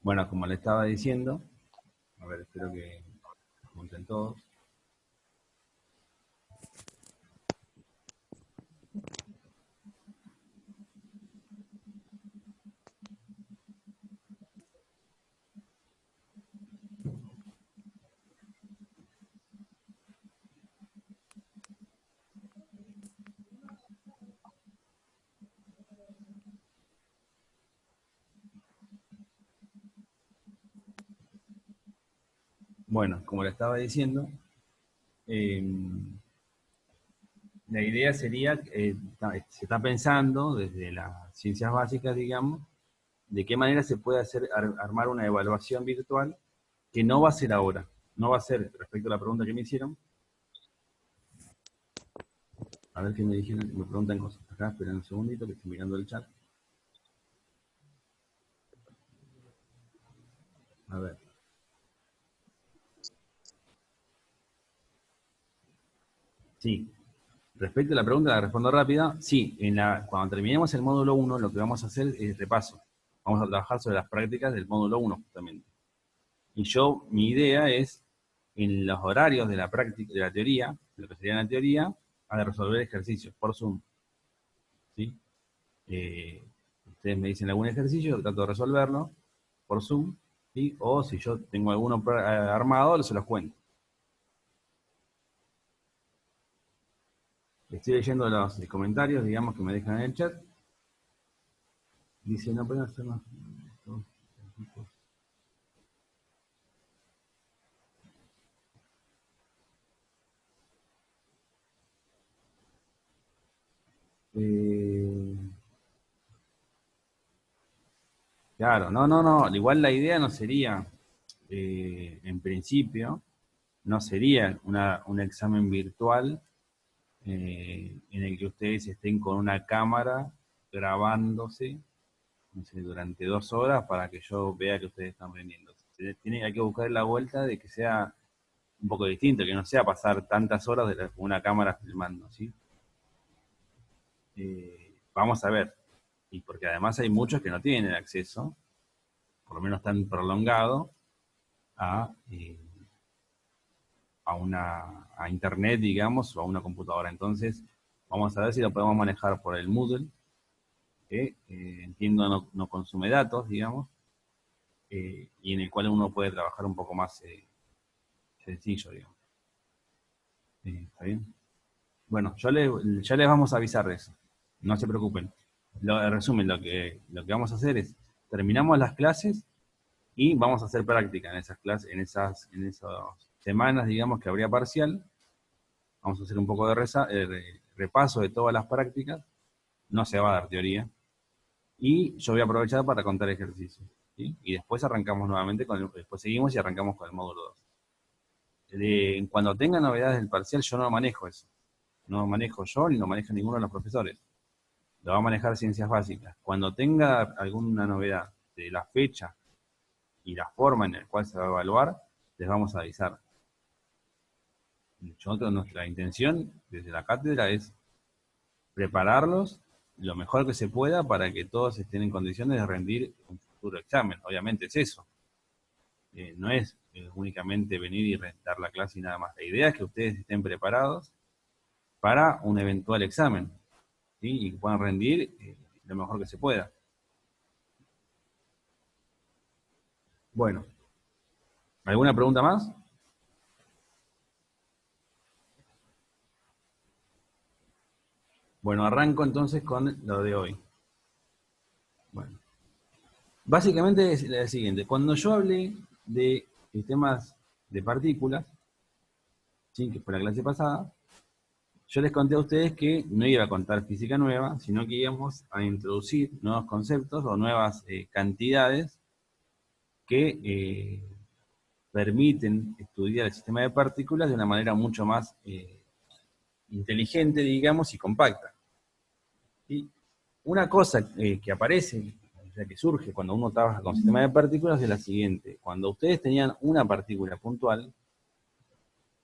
Bueno, como le estaba diciendo, a ver, espero que junten todos. Bueno, como le estaba diciendo, eh, la idea sería, se está pensando desde las ciencias básicas, digamos, de qué manera se puede hacer, armar una evaluación virtual que no va a ser ahora, no va a ser, respecto a la pregunta que me hicieron, a ver qué me dijeron, me preguntan cosas. Acá, esperen un segundito que estoy mirando el chat. A ver. Sí. Respecto a la pregunta, la respondo rápida. Sí, cuando terminemos el módulo 1, lo que vamos a hacer es repaso. Vamos a trabajar sobre las prácticas del módulo 1, justamente. Y mi idea es, en los horarios de la práctica, de la teoría, lo que sería la teoría, a resolver ejercicios por Zoom. ¿Sí? Ustedes me dicen algún ejercicio, yo trato de resolverlo por Zoom, ¿sí? O si yo tengo alguno armado, se los cuento. Estoy leyendo los comentarios, digamos, que me dejan en el chat. Dice, no pueden hacer más. Claro, no. Igual la idea no sería, en principio, no sería un examen virtual en el que ustedes estén con una cámara grabándose, no sé, durante 2 horas para que yo vea que ustedes están rindiendo. Hay que buscar la vuelta de que sea un poco distinto, que no sea pasar tantas horas con una cámara filmando, ¿sí? Vamos a ver, y porque además hay muchos que no tienen acceso, por lo menos tan prolongado, a, a internet, digamos, o a una computadora. Entonces, vamos a ver si lo podemos manejar por el Moodle, que entiendo no consume datos, digamos, y en el cual uno puede trabajar un poco más sencillo, digamos. ¿Está bien? Bueno, ya les vamos a avisar de eso. No se preocupen. En resumen, lo que vamos a hacer es, terminamos las clases y vamos a hacer práctica en esas clases, en esas semanas, digamos, que habría parcial. Vamos a hacer un poco de repaso de todas las prácticas. No se va a dar teoría. Y yo voy a aprovechar para contar ejercicios. ¿Sí? Y después arrancamos nuevamente, después seguimos y arrancamos con el módulo 2. Cuando tenga novedades del parcial, yo no manejo eso. No lo manejo yo ni lo maneja ninguno de los profesores. Lo va a manejar ciencias básicas. Cuando tenga alguna novedad de la fecha y la forma en la cual se va a evaluar, les vamos a avisar. Nuestra intención desde la cátedra es prepararlos lo mejor que se pueda para que todos estén en condiciones de rendir un futuro examen. Obviamente es eso. No es únicamente venir y dar la clase y nada más. La idea es que ustedes estén preparados para un eventual examen, ¿sí? Y que puedan rendir lo mejor que se pueda. Bueno, ¿alguna pregunta más? Bueno, arranco entonces con lo de hoy. Bueno, básicamente es la siguiente. Cuando yo hablé de sistemas de partículas, ¿sí? Que fue la clase pasada, yo les conté a ustedes que no iba a contar física nueva, sino que íbamos a introducir nuevos conceptos o nuevas cantidades que permiten estudiar el sistema de partículas de una manera mucho más inteligente, digamos, y compacta. ¿Sí? Una cosa que aparece, o sea, que surge cuando uno trabaja con sistema de partículas es la siguiente. Cuando ustedes tenían una partícula puntual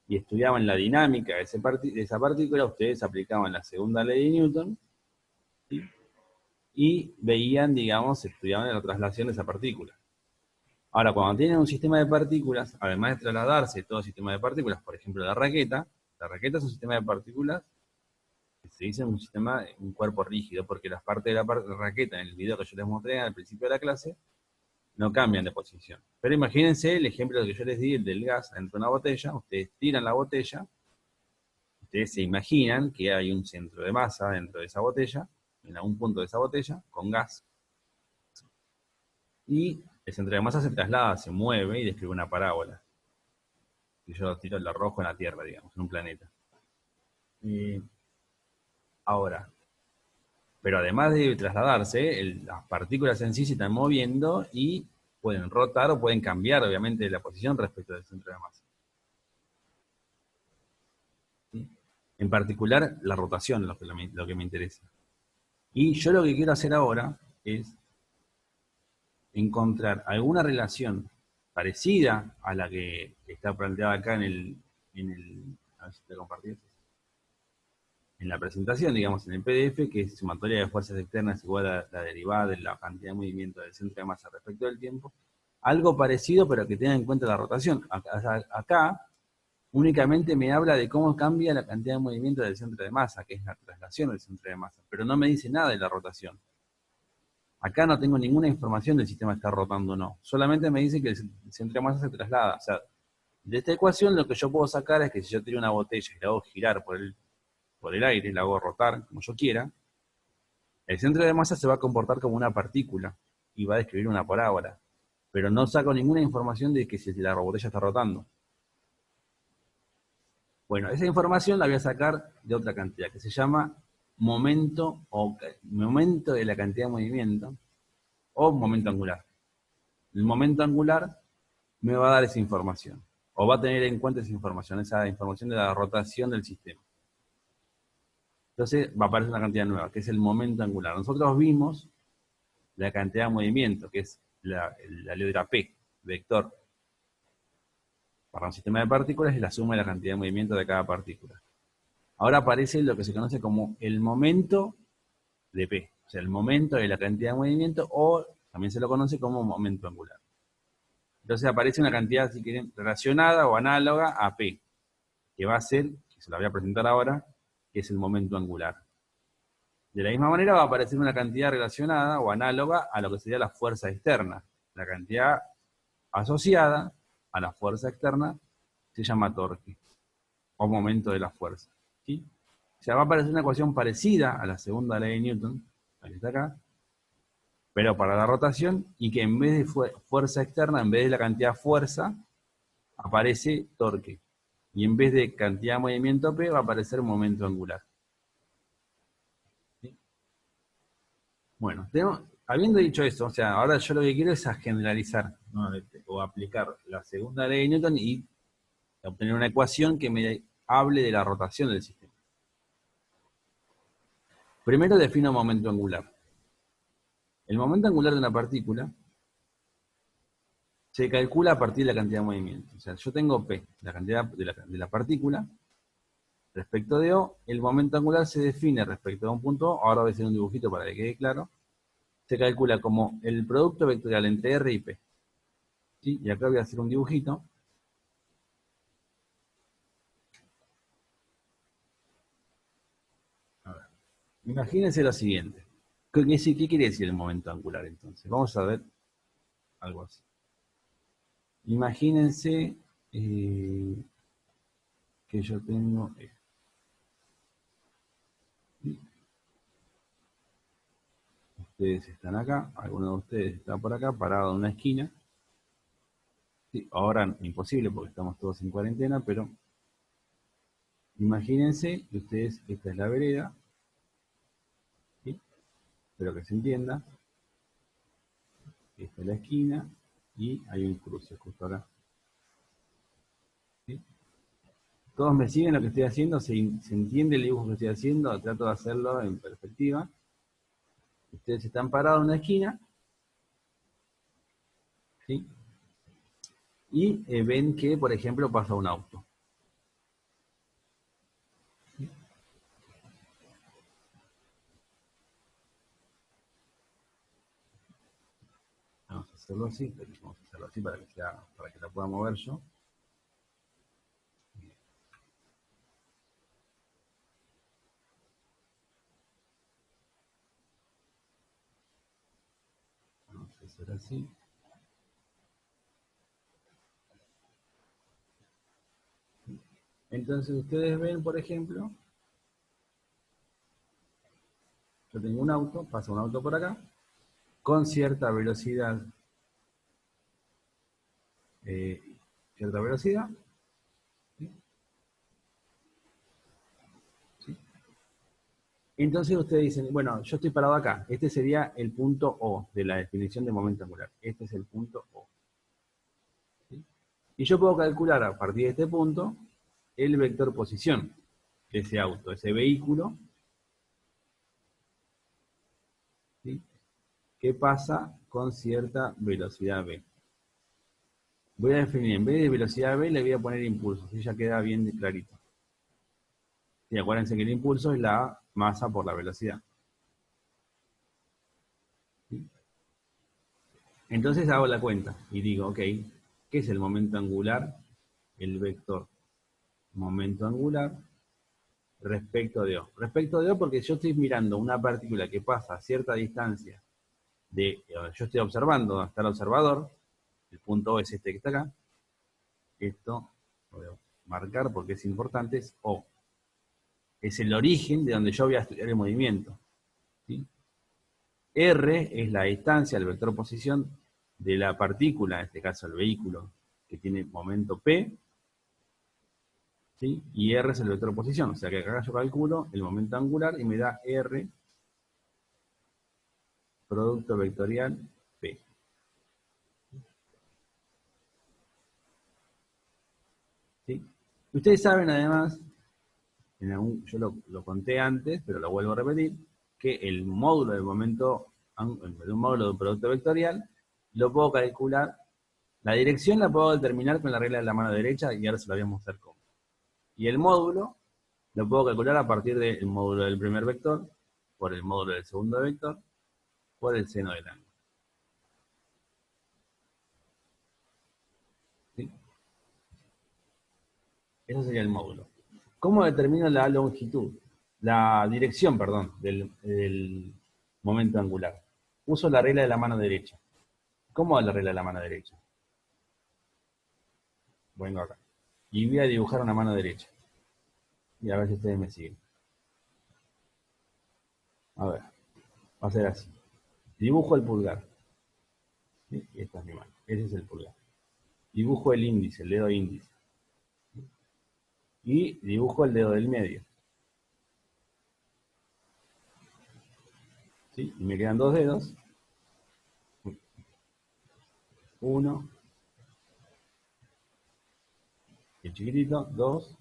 y estudiaban la dinámica de esa partícula, ustedes aplicaban la segunda ley de Newton, ¿sí? Y veían, digamos, estudiaban la traslación de esa partícula. Ahora, cuando tienen un sistema de partículas, además de trasladarse todo sistema de partículas, por ejemplo la raqueta es un sistema de partículas que se dice un sistema, un cuerpo rígido, porque las partes de la raqueta en el video que yo les mostré al principio de la clase no cambian de posición. Pero imagínense el ejemplo que yo les di, el del gas dentro de una botella. Ustedes tiran la botella, ustedes se imaginan que hay un centro de masa dentro de esa botella, en algún punto de esa botella, con gas, y el centro de masa se traslada, se mueve y describe una parábola. Y yo tiro el rojo en la Tierra, digamos, en un planeta. Ahora, pero además de trasladarse, las partículas en sí se están moviendo y pueden rotar o pueden cambiar, obviamente, la posición respecto del centro de masa. ¿Sí? En particular, la rotación es lo que me interesa. Y yo lo que quiero hacer ahora es encontrar alguna relación parecida a la que está planteada acá a ver si te compartí, en la presentación, digamos, en el PDF, que es sumatoria de fuerzas externas igual a la derivada de la cantidad de movimiento del centro de masa respecto del tiempo. Algo parecido, pero que tenga en cuenta la rotación. Acá únicamente me habla de cómo cambia la cantidad de movimiento del centro de masa, que es la traslación del centro de masa, pero no me dice nada de la rotación. Acá no tengo ninguna información del sistema está rotando o no. Solamente me dice que el centro de masa se traslada. O sea, de esta ecuación lo que yo puedo sacar es que si yo tiro una botella y la hago girar por el aire, la hago rotar como yo quiera, el centro de masa se va a comportar como una partícula y va a describir una parábola. Pero no saco ninguna información de que si la botella está rotando. Bueno, esa información la voy a sacar de otra cantidad, que se llama momento de la cantidad de movimiento, o momento angular. El momento angular me va a dar esa información, o va a tener en cuenta esa información de la rotación del sistema. Entonces va a aparecer una cantidad nueva, que es el momento angular. Nosotros vimos la cantidad de movimiento, que es la letra P, vector. Para un sistema de partículas es la suma de la cantidad de movimiento de cada partícula. Ahora aparece lo que se conoce como el momento de P, o sea, el momento de la cantidad de movimiento, o también se lo conoce como momento angular. Entonces aparece una cantidad, si quieren, relacionada o análoga a P, que va a ser, que se la voy a presentar ahora, que es el momento angular. De la misma manera va a aparecer una cantidad relacionada o análoga a lo que sería la fuerza externa. La cantidad asociada a la fuerza externa se llama torque, o momento de la fuerza. ¿Sí? O sea, va a aparecer una ecuación parecida a la segunda ley de Newton, la que está acá, pero para la rotación, y que en vez de fuerza externa, en vez de la cantidad fuerza, aparece torque. Y en vez de cantidad de movimiento P, va a aparecer momento angular. ¿Sí? Bueno, habiendo dicho esto, o sea, ahora yo lo que quiero es generalizar, ¿no? O aplicar la segunda ley de Newton y obtener una ecuación que me hable de la rotación del sistema. Primero defino momento angular. El momento angular de una partícula se calcula a partir de la cantidad de movimiento. O sea, yo tengo P, la cantidad de la partícula, respecto de O, el momento angular se define respecto a un punto O, ahora voy a hacer un dibujito para que quede claro, se calcula como el producto vectorial entre R y P. ¿Sí? Y acá voy a hacer un dibujito. A ver. Imagínense lo siguiente. ¿Qué quiere decir el momento angular entonces? Vamos a ver algo así. Imagínense que yo tengo esto. Ustedes están acá, alguno de ustedes está por acá, parado en una esquina. Sí, ahora imposible porque estamos todos en cuarentena, pero imagínense que ustedes, esta es la vereda, ¿sí? Espero que se entienda. Esta es la esquina y hay un cruce justo acá. ¿Sí? Todos me siguen lo que estoy haciendo, se entiende el dibujo que estoy haciendo, trato de hacerlo en perspectiva. Ustedes están parados en una esquina, ¿sí? Y ven que, por ejemplo, pasa un auto. Vamos hacerlo así, pero vamos a hacerlo así para que la pueda mover yo. Vamos a hacer así. Entonces ustedes ven, por ejemplo, yo tengo un auto, pasa un auto por acá, con cierta velocidad, ¿sí? ¿Sí? Entonces ustedes dicen, bueno, yo estoy parado acá, este sería el punto O de la definición de momento angular, este es el punto O. ¿Sí? Y yo puedo calcular a partir de este punto el vector posición de ese auto, ese vehículo, ¿sí? Que pasa con cierta velocidad v. Voy a definir, en vez de velocidad v, le voy a poner impulso, así ya queda bien clarito. Y acuérdense que el impulso es la masa por la velocidad. ¿Sí? Entonces hago la cuenta y digo, ok, ¿qué es el momento angular? El vector momento angular respecto de O. Respecto de O porque yo estoy mirando una partícula que pasa a cierta distancia yo estoy observando hasta el observador, el punto O es este que está acá, esto lo voy a marcar porque es importante, es O. Es el origen de donde yo voy a estudiar el movimiento. ¿Sí? R es la distancia, el vector posición de la partícula, en este caso el vehículo, que tiene momento P, ¿sí? Y R es el vector posición, o sea que acá yo calculo el momento angular y me da R producto vectorial P. ¿Sí? Ustedes saben además, yo lo conté antes, pero lo vuelvo a repetir, que el módulo del momento, de un módulo de un producto vectorial, lo puedo calcular. La dirección la puedo determinar con la regla de la mano derecha y ahora se la voy a mostrar cómo. Y el módulo lo puedo calcular a partir del módulo del primer vector, por el módulo del segundo vector, por el seno del ángulo. ¿Sí? Eso sería el módulo. ¿Cómo determino la longitud? La dirección, perdón, del momento angular. Uso la regla de la mano derecha. ¿Cómo es la regla de la mano derecha? Vengo acá. Y voy a dibujar una mano derecha. Y a ver si ustedes me siguen. A ver, va a ser así. Dibujo el pulgar. ¿Sí? Y esta es mi mano. Ese es el pulgar. Dibujo el índice, el dedo índice. Y dibujo el dedo del medio. ¿Sí? Y me quedan dos dedos. Uno, el chiquitito, dos,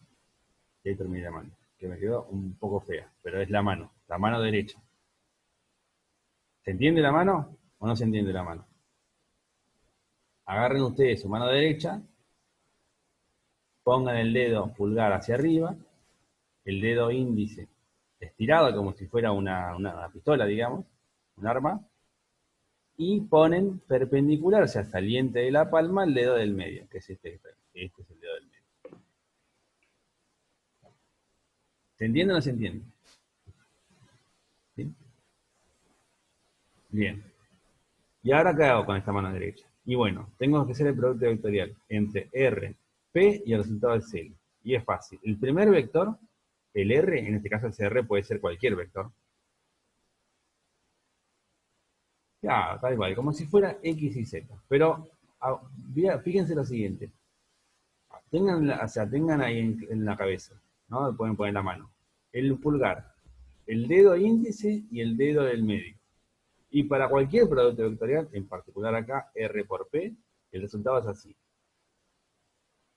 y ahí terminé la mano. Que me quedó un poco fea, pero es la mano derecha. ¿Se entiende la mano o no se entiende la mano? Agarren ustedes su mano derecha, pongan el dedo pulgar hacia arriba, el dedo índice estirado como si fuera una pistola, digamos, un arma, y ponen perpendicular, o sea, saliente de la palma, el dedo del medio, que es este es el dedo del medio. ¿Se entiende o no se entiende? ¿Sí? Bien. ¿Y ahora qué hago con esta mano derecha? Y bueno, tengo que hacer el producto vectorial entre R, P y el resultado del celo. Y es fácil. El primer vector, el R, en este caso el CR puede ser cualquier vector. Ya, tal cual, como si fuera X y Z. Pero fíjense lo siguiente. Tengan ahí en la cabeza, ¿no? Pueden poner la mano. El pulgar, el dedo índice y el dedo del medio. Y para cualquier producto vectorial, en particular acá, R por P, el resultado es así.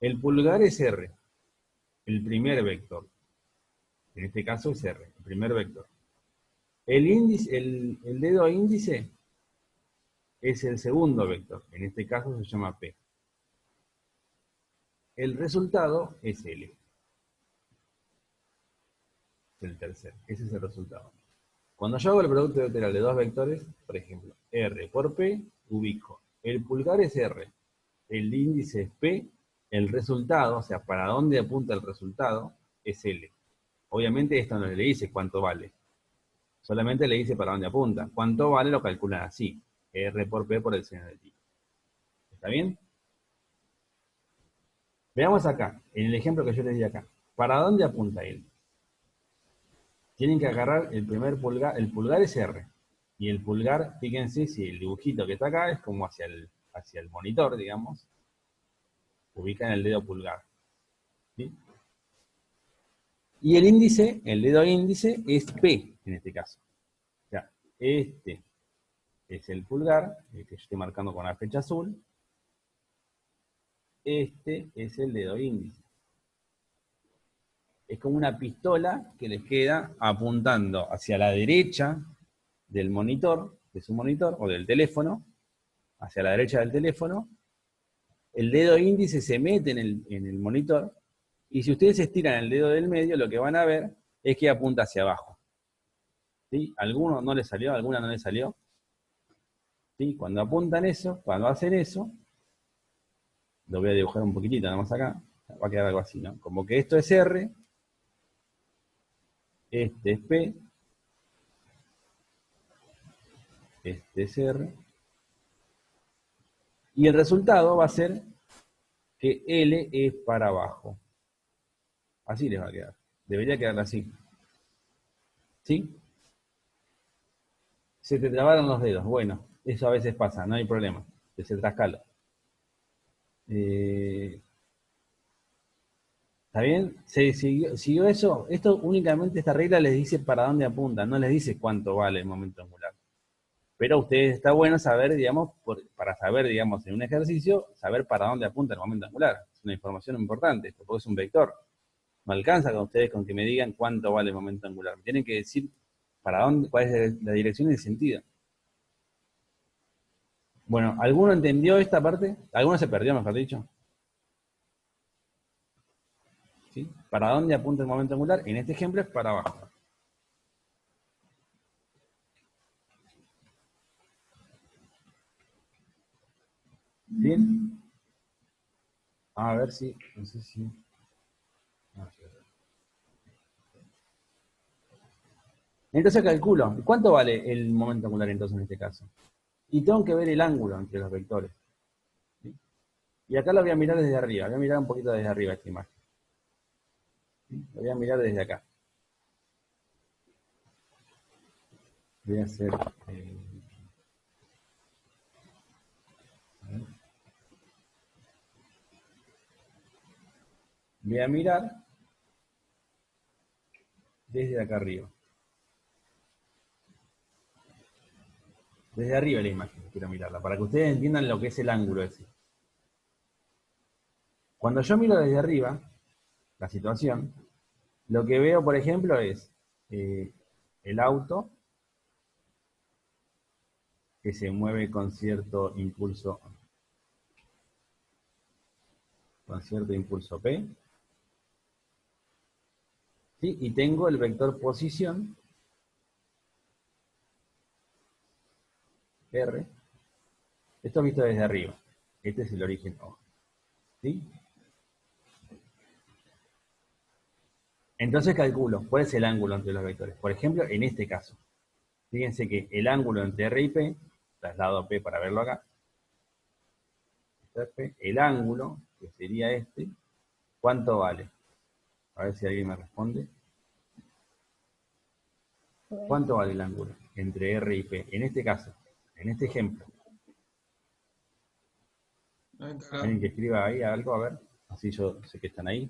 El pulgar es R, el primer vector. En este caso es R, el primer vector. El índice, el dedo índice es el segundo vector. En este caso se llama P. El resultado es L. Es el tercero. Ese es el resultado. Cuando yo hago el producto vectorial de dos vectores, por ejemplo, R por P, ubico el pulgar es R, el índice es P, el resultado, o sea, para dónde apunta el resultado, es L. Obviamente esto no le dice cuánto vale, solamente le dice para dónde apunta. Cuánto vale lo calculan así, R por P por el seno de tiro. ¿Está bien? Veamos acá, en el ejemplo que yo les di acá. ¿Para dónde apunta él? Tienen que agarrar el pulgar es R. Y el pulgar, fíjense si el dibujito que está acá es como hacia el monitor, digamos. Ubican el dedo pulgar. ¿Sí? Y el índice, el dedo índice, es P en este caso. O sea, este es el pulgar, el que yo estoy marcando con la flecha azul. Este es el dedo índice. Es como una pistola que les queda apuntando hacia la derecha del monitor, de su monitor, o del teléfono, hacia la derecha del teléfono. El dedo índice se mete en el monitor, y si ustedes estiran el dedo del medio, lo que van a ver es que apunta hacia abajo. ¿Sí? ¿Alguno no le salió? ¿Alguna no le salió? ¿Sí? Cuando apuntan eso, cuando hacen eso, lo voy a dibujar un poquitito nada más acá, va a quedar algo así, ¿no? Como que esto es R, este es P, este es R, y el resultado va a ser que L es para abajo. Así les va a quedar. Debería quedar así. ¿Sí? Se te trabaron los dedos. Bueno, eso a veces pasa, no hay problema. Desentrascalo. ¿Está bien? ¿Se siguió eso? Esto únicamente, esta regla les dice para dónde apunta, no les dice cuánto vale el momento angular. Pero a ustedes está bueno saber, digamos, para saber, digamos, en un ejercicio, saber para dónde apunta el momento angular. Es una información importante, esto, porque es un vector. No alcanza con ustedes con que me digan cuánto vale el momento angular. Me tienen que decir para dónde, cuál es la dirección y el sentido. Bueno, ¿alguno entendió esta parte? ¿Alguno se perdió, mejor dicho? ¿Sí? ¿Para dónde apunta el momento angular? En este ejemplo es para abajo. ¿Bien? A ver si, no sé si... Entonces calculo, ¿cuánto vale el momento angular entonces en este caso? Y tengo que ver el ángulo entre los vectores. ¿Sí? Y acá lo voy a mirar desde arriba, voy a mirar un poquito desde arriba esta imagen. ¿Sí? Lo voy a mirar desde acá. Voy a hacer... voy a mirar desde acá arriba. Desde arriba la imagen, quiero mirarla, para que ustedes entiendan lo que es el ángulo ese. Cuando yo miro desde arriba la situación, lo que veo, por ejemplo, es el auto que se mueve con cierto impulso P. ¿Sí? Y tengo el vector posición, R. Esto visto desde arriba. Este es el origen O. ¿Sí? Entonces calculo cuál es el ángulo entre los vectores. Por ejemplo, en este caso. Fíjense que el ángulo entre R y P, traslado a P para verlo acá, el ángulo, que sería este, ¿cuánto vale? A ver si alguien me responde. ¿Cuánto vale el ángulo entre R y P? En este caso, en este ejemplo. 90 ¿Alguien grados. que escriba ahí algo? A ver, así yo sé que están ahí.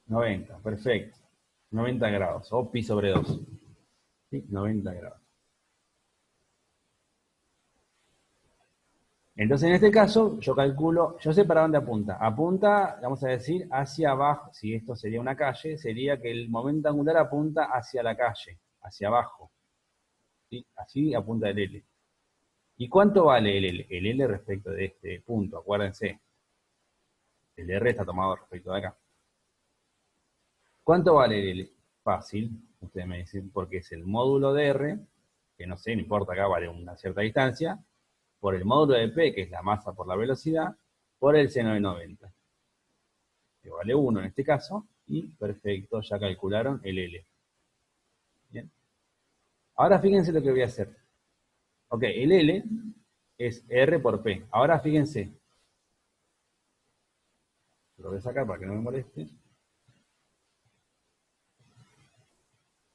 90, perfecto. 90 grados, o pi sobre 2. ¿Sí? 90 grados. Entonces, en este caso, yo calculo, yo sé para dónde apunta. Apunta, vamos a decir, hacia abajo. Si esto sería una calle, sería que el momento angular apunta hacia la calle, hacia abajo. ¿Sí? Así apunta el L. ¿Y cuánto vale el L? El L respecto de este punto, acuérdense. El R está tomado respecto de acá. ¿Cuánto vale el L? Fácil, ustedes me dicen, porque es el módulo de R que no sé, no importa, acá vale una cierta distancia, por el módulo de P, que es la masa por la velocidad, por el seno de 90, que vale 1 en este caso, y perfecto, ya calcularon el L. Bien. Ahora fíjense lo que voy a hacer. Ok, el L es R por P. Ahora fíjense. Lo voy a sacar para que no me moleste.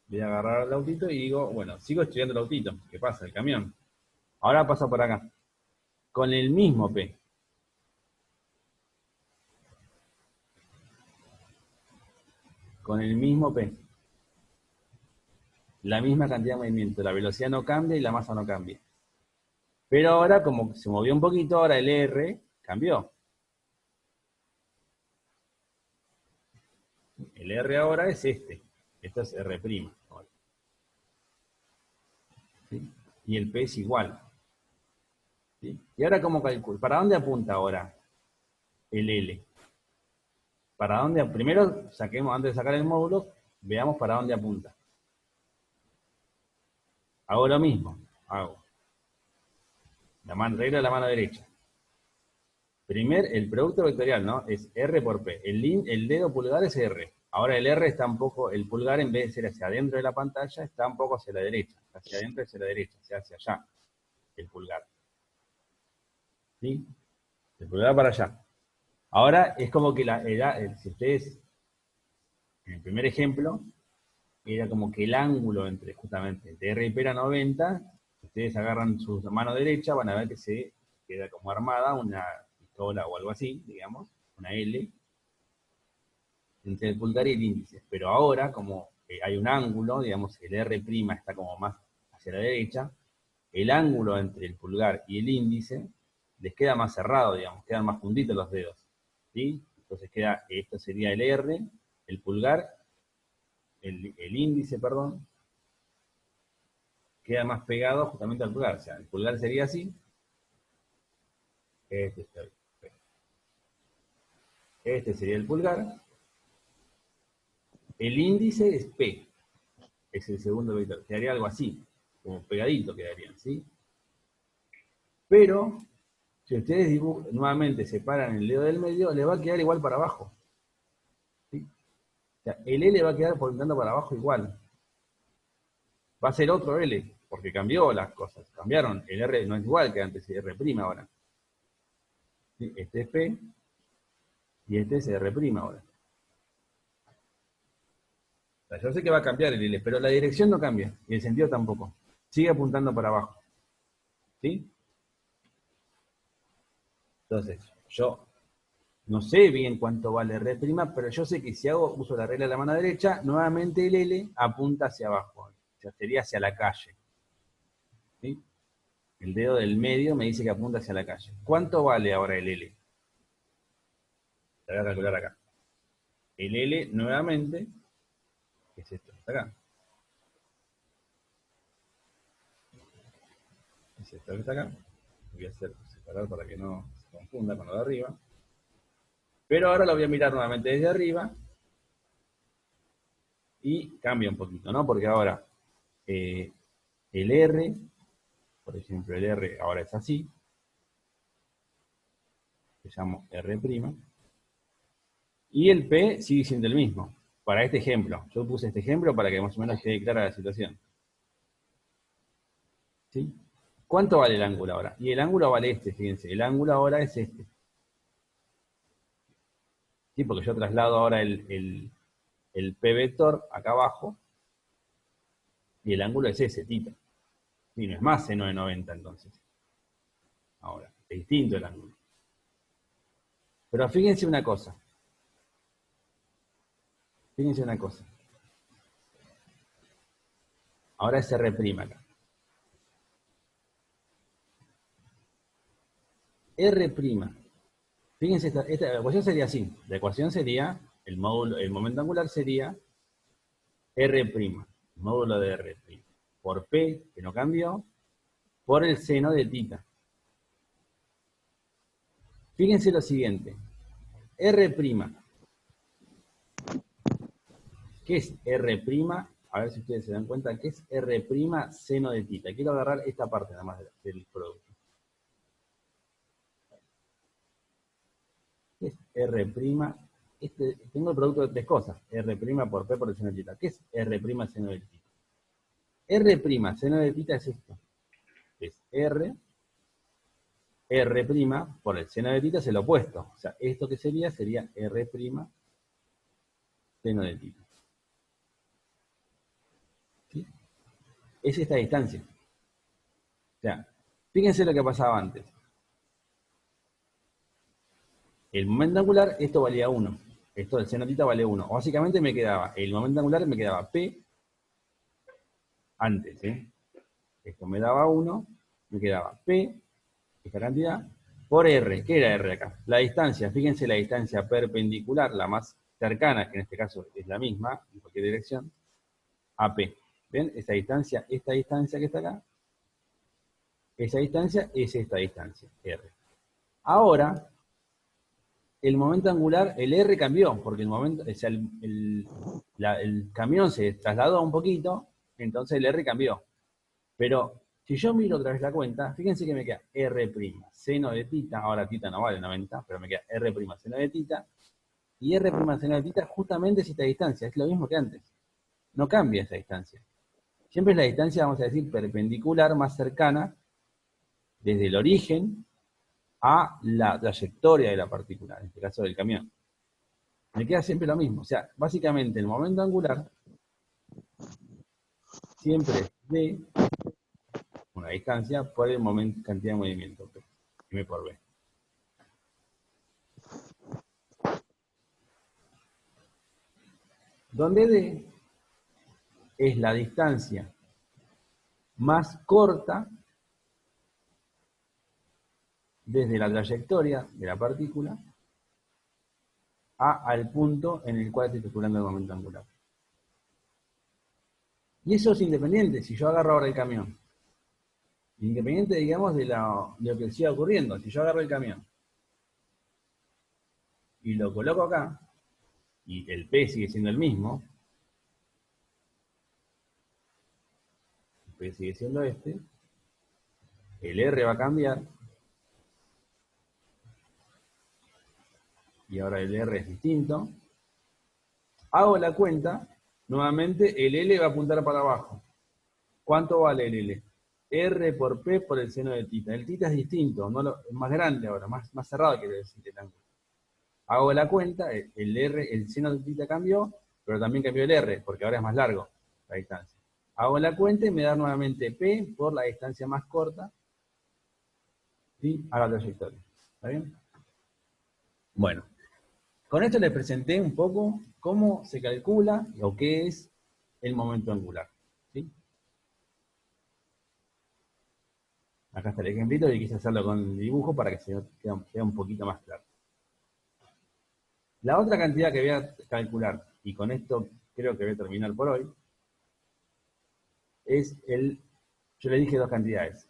Voy a agarrar el autito y digo, bueno, sigo estudiando el autito. ¿Qué pasa? El camión. Ahora paso por acá. Con el mismo P. Con el mismo P. La misma cantidad de movimiento. La velocidad no cambia y la masa no cambia. Pero ahora, como se movió un poquito, ahora el R cambió. El R ahora es este. Esto es R'. ¿Sí? Y el P es igual. ¿Sí? Y ahora, ¿cómo calculo? ¿Para dónde apunta ahora el L? ¿Para dónde? Primero, saquemos, antes de sacar el módulo, veamos para dónde apunta. Hago lo mismo. Hago regla de la mano derecha. El producto vectorial, ¿no? Es R por P. El dedo pulgar es R. Ahora el R está un poco, el pulgar en vez de ser hacia adentro de la pantalla, está un poco hacia la derecha. Hacia adentro y hacia la derecha, o sea, hacia allá, el pulgar. ¿Sí? El pulgar para allá. Ahora es como que si ustedes, en el primer ejemplo, era como que el ángulo justamente entre R y P era 90, si ustedes agarran su mano derecha, van a ver que se queda como armada una pistola o algo así, digamos, una L, entre el pulgar y el índice. Pero ahora, como hay un ángulo, digamos, el R' está como más hacia la derecha, el ángulo entre el pulgar y el índice les queda más cerrado, digamos, quedan más juntitos los dedos. ¿Sí? Entonces esto sería el R, el pulgar, el índice, perdón, queda más pegado justamente al pulgar. O sea, el pulgar sería así. Este sería el pulgar. El índice es P. Es el segundo vector. Quedaría algo así. Como pegadito quedarían, ¿sí? Pero, si ustedes nuevamente separan el dedo del medio, le va a quedar igual para abajo. ¿Sí? O sea, el L va a quedar apuntando para abajo igual. Va a ser otro L, porque cambió las cosas. Cambiaron. El R no es igual que antes, es R' ahora. ¿Sí? Este es P y este es R' ahora. O sea, yo sé que va a cambiar el L, pero la dirección no cambia, y el sentido tampoco. Sigue apuntando para abajo. ¿Sí? Entonces, yo no sé bien cuánto vale R', pero yo sé que si uso la regla de la mano derecha, nuevamente el L apunta hacia abajo. O sea, sería hacia la calle. ¿Sí? El dedo del medio me dice que apunta hacia la calle. ¿Cuánto vale ahora el L? Te voy a calcular acá. El L nuevamente, que es esto, está acá. Es esto que está acá. Voy a hacer separar para que no se confunda con lo de arriba. Pero ahora lo voy a mirar nuevamente desde arriba y cambia un poquito, ¿no? Porque ahora el R, por ejemplo, el R ahora es así, que llamo R', y el P sigue siendo el mismo. Para este ejemplo, yo puse este ejemplo para que más o menos quede clara la situación. ¿Sí? ¿Cuánto vale el ángulo ahora? Y el ángulo vale este, fíjense, el ángulo ahora es este. ¿Sí? Porque yo traslado ahora el P vector acá abajo, y el ángulo es ese, tita. Y no es más seno de 90 entonces. Ahora, es distinto el ángulo. Pero fíjense una cosa. Fíjense una cosa. Ahora es R' acá. R'. Fíjense, esta ecuación sería así. La ecuación sería, el momento angular sería R', módulo de R', por P, que no cambió, por el seno de tita. Fíjense lo siguiente. R'. ¿Qué es R'? a ver si ustedes se dan cuenta, que es R' seno de tita. Quiero agarrar esta parte nada más del producto. ¿Qué es R'? Tengo el producto de tres cosas. R' por P por el seno de tita. ¿Qué es R' seno de tita? R' seno de tita es esto. Es R por el seno de tita es el opuesto. O sea, esto que sería R' seno de tita. ¿Sí? Es esta distancia. O sea, fíjense lo que pasaba antes. El momento angular, esto valía 1. Esto del seno de tita vale 1. Básicamente me quedaba, el momento angular me quedaba P antes, Esto me daba 1, me quedaba P, esta cantidad, por R. ¿Qué era R acá? La distancia, fíjense la distancia perpendicular, la más cercana, que en este caso es la misma, en cualquier dirección, a P. ¿Ven? Esta distancia que está acá, esa distancia es esta distancia, R. Ahora, el momento angular, el R cambió, porque o sea, el camión se trasladó un poquito, entonces el R cambió. Pero si yo miro otra vez la cuenta, fíjense que me queda R', seno de tita, ahora tita no vale 90, pero me queda R', seno de tita, y R', seno de tita justamente es esta distancia, es lo mismo que antes. No cambia esa distancia. Siempre es la distancia, vamos a decir, perpendicular más cercana desde el origen a la trayectoria de la partícula, en este caso del camión. Me queda siempre lo mismo. O sea, básicamente el momento angular siempre es D, una distancia, por el momento, cantidad de movimiento, M por B. Donde D es la distancia más corta desde la trayectoria de la partícula al punto en el cual estoy calculando el momento angular. Y eso es independiente, si yo agarro ahora el camión. Independiente, digamos, de lo que siga ocurriendo. Si yo agarro el camión y lo coloco acá, y el P sigue siendo el mismo, el P sigue siendo este, el R va a cambiar, y ahora el R es distinto, hago la cuenta, nuevamente el L va a apuntar para abajo. ¿Cuánto vale el L? R por P por el seno de tita. El tita es distinto, es más grande ahora, más cerrado quiere decir el ángulo. Hago la cuenta, el seno de tita cambió, pero también cambió el R, porque ahora es más largo la distancia. Hago la cuenta y me da nuevamente P por la distancia más corta, ¿sí?, a la trayectoria. ¿Está bien? Bueno, con esto les presenté un poco cómo se calcula o qué es el momento angular. ¿Sí? Acá está el ejemplito y quise hacerlo con dibujo para que sea un poquito más claro. La otra cantidad que voy a calcular, y con esto creo que voy a terminar por hoy, es yo le dije dos cantidades.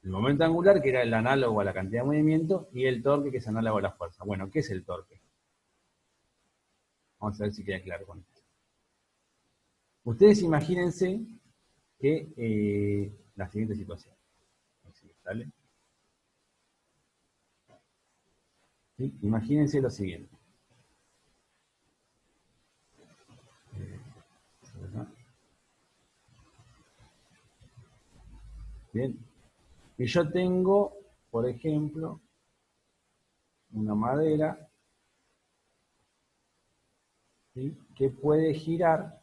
El momento angular, que era el análogo a la cantidad de movimiento, y el torque, que es análogo a la fuerza. Bueno, ¿qué es el torque? Vamos a ver si queda claro con esto. Ustedes imagínense que la siguiente situación. ¿Sale? ¿Sí? Imagínense lo siguiente. Bien. Y yo tengo, por ejemplo, una madera, ¿sí?, que puede girar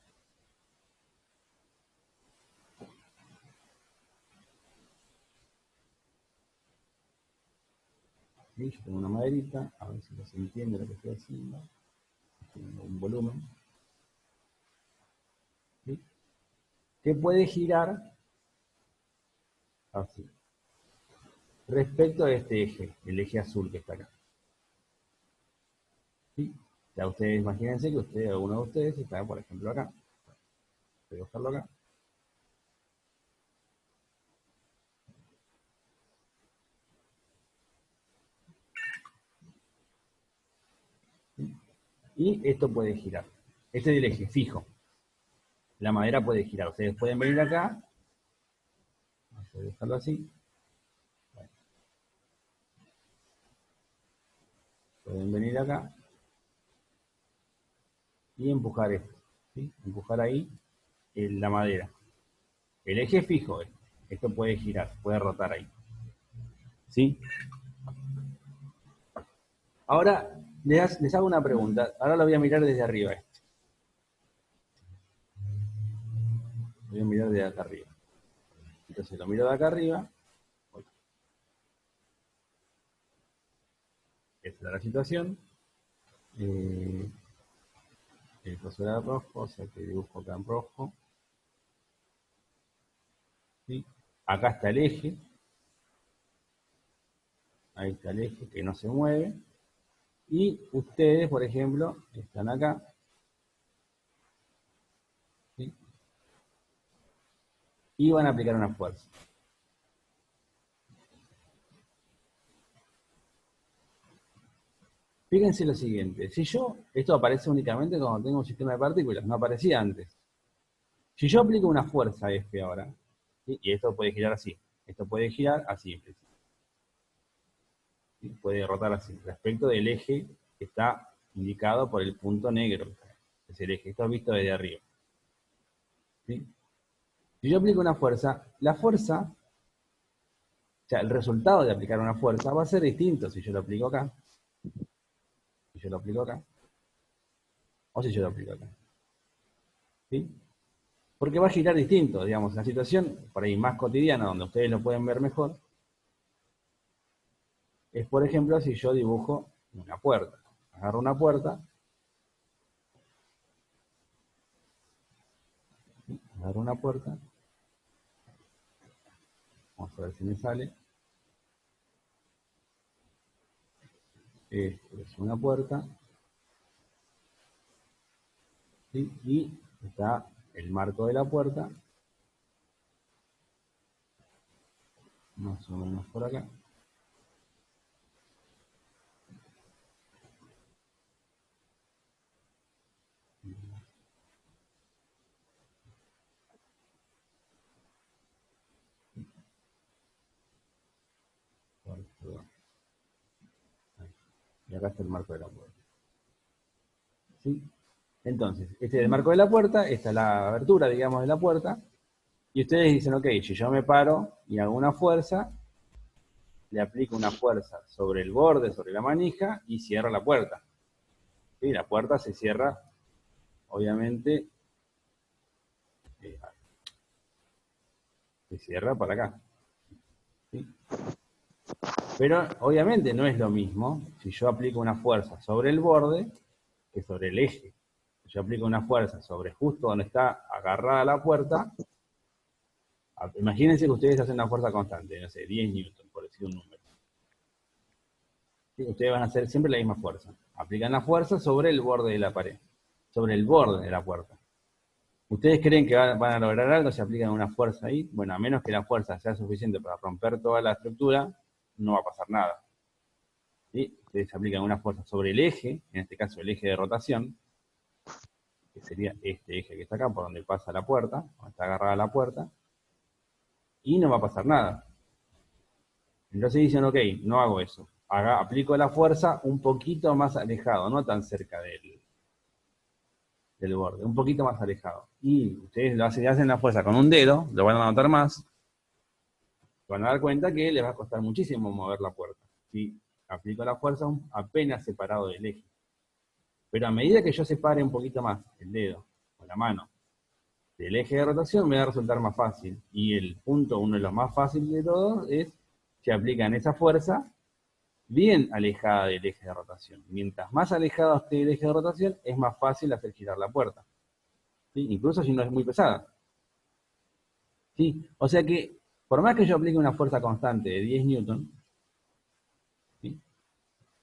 ¿sí? Yo tengo una maderita, a ver si se entiende lo que estoy haciendo. Tengo un volumen, ¿sí?, que puede girar así, respecto a este eje, el eje azul que está acá. ¿Sí? Ya ustedes imagínense que uno de ustedes está, por ejemplo, acá. Voy a buscarlo acá. ¿Sí? Y esto puede girar. Este es el eje fijo. la madera puede girar. Ustedes pueden venir acá, vamos a dejarlo así. Pueden venir acá y empujar esto, ¿sí? Empujar ahí la madera. El eje es fijo, esto puede girar, puede rotar ahí, ¿sí? Ahora les hago una pregunta. Ahora lo voy a mirar desde arriba. Lo voy a mirar desde acá arriba. Entonces lo miro de acá arriba. Esta es la situación. El coso era rojo, o sea que dibujo acá en rojo. ¿Sí? Acá está el eje. Ahí está el eje que no se mueve. Y ustedes, por ejemplo, están acá. ¿Sí? Y van a aplicar una fuerza. Fíjense lo siguiente. Si yo, esto aparece únicamente cuando tengo un sistema de partículas, no aparecía antes. Si yo aplico una fuerza F ahora, ¿sí? Y esto puede girar así, esto puede girar así, ¿sí? Puede rotar así, respecto del eje que está indicado por el punto negro, es el eje, esto es visto desde arriba. ¿Sí? Si yo aplico una fuerza, la fuerza, o sea, el resultado de aplicar una fuerza va a ser distinto si yo lo aplico acá, si yo lo aplico acá, o si yo lo aplico acá. ¿Sí? Porque va a girar distinto, digamos, la situación por ahí más cotidiana, donde ustedes lo pueden ver mejor, es por ejemplo si yo dibujo una puerta. Agarro una puerta, vamos a ver si me sale. Esto es una puerta, ¿sí? Y está el marco de la puerta, más o menos por acá. Y acá está el marco de la puerta. ¿Sí? Entonces, este es el marco de la puerta, esta es la abertura, digamos, de la puerta, y ustedes dicen, ok, si yo me paro y hago una fuerza, le aplico una fuerza sobre el borde, sobre la manija, y cierro la puerta. ¿Sí? La puerta se cierra, obviamente, se cierra para acá. ¿Sí? Pero obviamente no es lo mismo si yo aplico una fuerza sobre el borde que sobre el eje. Si yo aplico una fuerza sobre justo donde está agarrada la puerta, imagínense que ustedes hacen una fuerza constante, no sé, 10 newton, por decir un número. ¿Sí? Ustedes van a hacer siempre la misma fuerza. Aplican la fuerza sobre el borde de la pared, sobre el borde de la puerta. ¿Ustedes creen que van a lograr algo si aplican una fuerza ahí? Bueno, a menos que la fuerza sea suficiente para romper toda la estructura, no va a pasar nada. ¿Sí? Ustedes aplican una fuerza sobre el eje, en este caso el eje de rotación, que sería este eje que está acá, por donde pasa la puerta, donde está agarrada la puerta, y no va a pasar nada. Entonces dicen, ok, no hago eso. Aplico la fuerza un poquito más alejado, no tan cerca del borde, un poquito más alejado. Y ustedes hacen la fuerza con un dedo, lo van a notar más, van a dar cuenta que les va a costar muchísimo mover la puerta. Si aplico la fuerza apenas separado del eje. Pero a medida que yo separe un poquito más el dedo o la mano del eje de rotación, me va a resultar más fácil. Y el punto, uno de los más fáciles de todos, es que aplican esa fuerza bien alejada del eje de rotación. Mientras más alejado esté del eje de rotación, es más fácil hacer girar la puerta. ¿Sí? Incluso si no es muy pesada. ¿Sí? O sea que, por más que yo aplique una fuerza constante de 10 newton, ¿sí?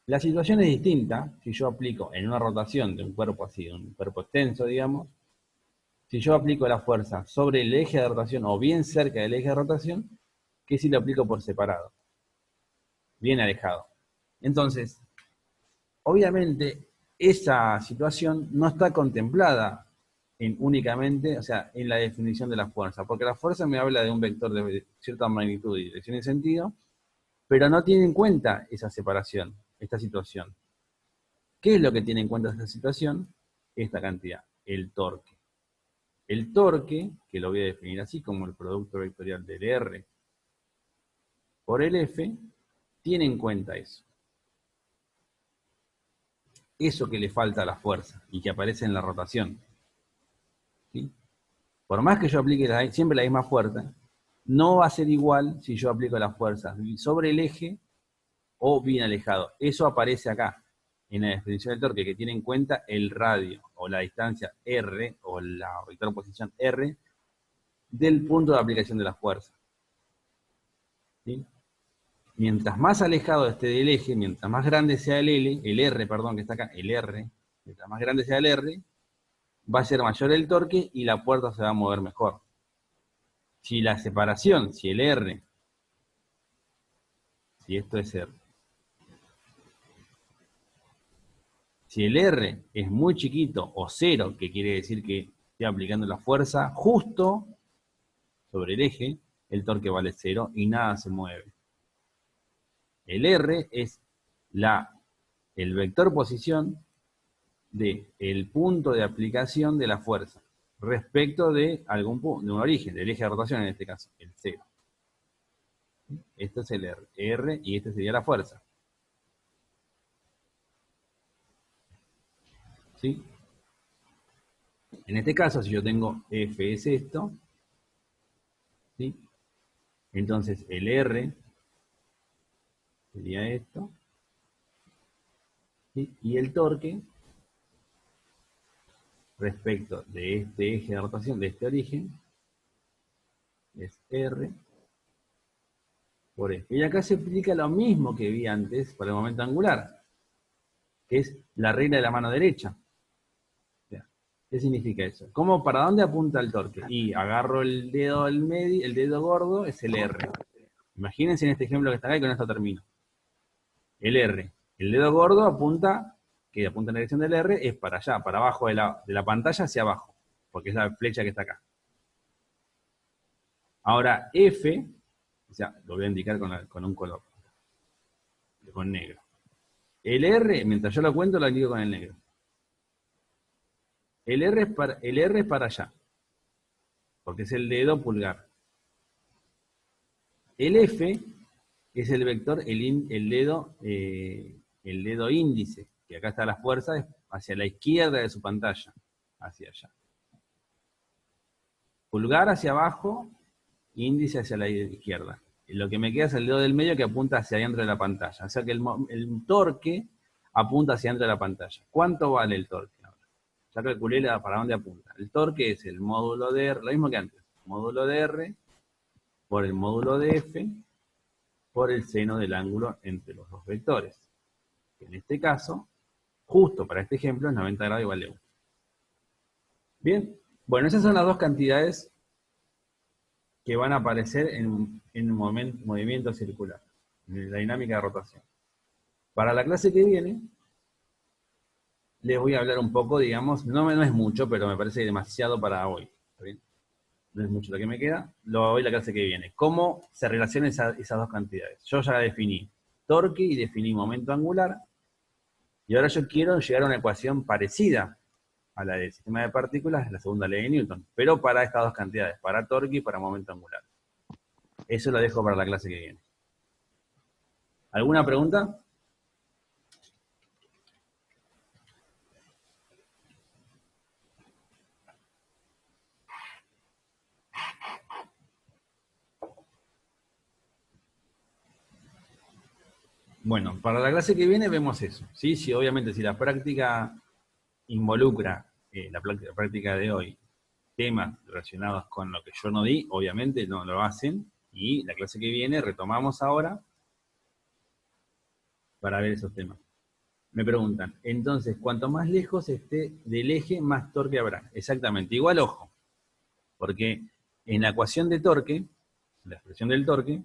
La situación es distinta si yo aplico en una rotación de un cuerpo así, un cuerpo extenso, digamos, si yo aplico la fuerza sobre el eje de rotación o bien cerca del eje de rotación, que si lo aplico por separado, bien alejado. Entonces, obviamente, esa situación no está contemplada únicamente, o sea, en la definición de la fuerza, porque la fuerza me habla de un vector de cierta magnitud y dirección y sentido, pero no tiene en cuenta esa separación, esta situación. ¿Qué es lo que tiene en cuenta esta situación? Esta cantidad, el torque. El torque, que lo voy a definir así como el producto vectorial del R por el F, tiene en cuenta eso. Eso que le falta a la fuerza y que aparece en la rotación. ¿Sí? Por más que yo aplique siempre la misma fuerza, no va a ser igual si yo aplico las fuerzas sobre el eje o bien alejado. Eso aparece acá, en la definición del torque, que tiene en cuenta el radio o la distancia R o la vector posición R del punto de aplicación de la fuerza. ¿Sí? Mientras más alejado esté del eje, mientras más grande sea el R, perdón, que está acá, el R, mientras más grande sea el R, va a ser mayor el torque y la puerta se va a mover mejor. Si la separación, si el R, si esto es R, si el R es muy chiquito o cero, que quiere decir que estoy aplicando la fuerza justo sobre el eje, el torque vale cero y nada se mueve. El R es el vector posición del punto de aplicación de la fuerza respecto de algún punto, de un origen, del eje de rotación en este caso, el cero. Esto es el R y esta sería la fuerza. ¿Sí? En este caso, si yo tengo F es esto, ¿sí? Entonces el R sería esto, ¿sí? Y el torque respecto de este eje de rotación, de este origen, es R por F. Y acá se aplica lo mismo que vi antes para el momento angular, que es la regla de la mano derecha. ¿Qué significa eso? ¿Para dónde apunta el torque? Y agarro el dedo del medio, el dedo gordo es el R. Imagínense en este ejemplo que está acá y con esto termino. El R. El dedo gordo apunta, que apunta en la dirección del R, es para allá, para abajo de la pantalla hacia abajo, porque es la flecha que está acá. Ahora F, o sea, lo voy a indicar con un color, con negro. El R, mientras yo lo cuento, lo indico con el negro. El R es para allá, porque es el dedo pulgar. El F es el vector, el dedo índice, que acá está la fuerza, hacia la izquierda de su pantalla, hacia allá. Pulgar hacia abajo, índice hacia la izquierda. Lo que me queda es el dedo del medio que apunta hacia adentro de la pantalla. O sea que el torque apunta hacia adentro de la pantalla. ¿Cuánto vale el torque ahora? Ya calculé para dónde apunta. El torque es el módulo de R, lo mismo que antes. Módulo de R por el módulo de F por el seno del ángulo entre los dos vectores. Que en este caso, justo para este ejemplo, es 90 grados igual de 1. Bien, bueno, esas son las dos cantidades que van a aparecer en un movimiento circular, en la dinámica de rotación. Para la clase que viene, les voy a hablar un poco, digamos, no es mucho, pero me parece demasiado para hoy. ¿Está bien? No es mucho lo que me queda, lo voy a la clase que viene. ¿Cómo se relacionan esas dos cantidades? Yo ya definí torque y definí momento angular, y ahora yo quiero llegar a una ecuación parecida a la del sistema de partículas de la segunda ley de Newton, pero para estas dos cantidades, para torque y para momento angular. Eso lo dejo para la clase que viene. ¿Alguna pregunta? Bueno, para la clase que viene vemos eso. ¿Sí? Sí, obviamente, si la práctica involucra, la práctica de hoy, temas relacionados con lo que yo no di, obviamente no lo hacen, y la clase que viene retomamos ahora para ver esos temas. Me preguntan, entonces, cuanto más lejos esté del eje, más torque habrá. Exactamente, igual ojo, porque en la ecuación de torque, la expresión del torque,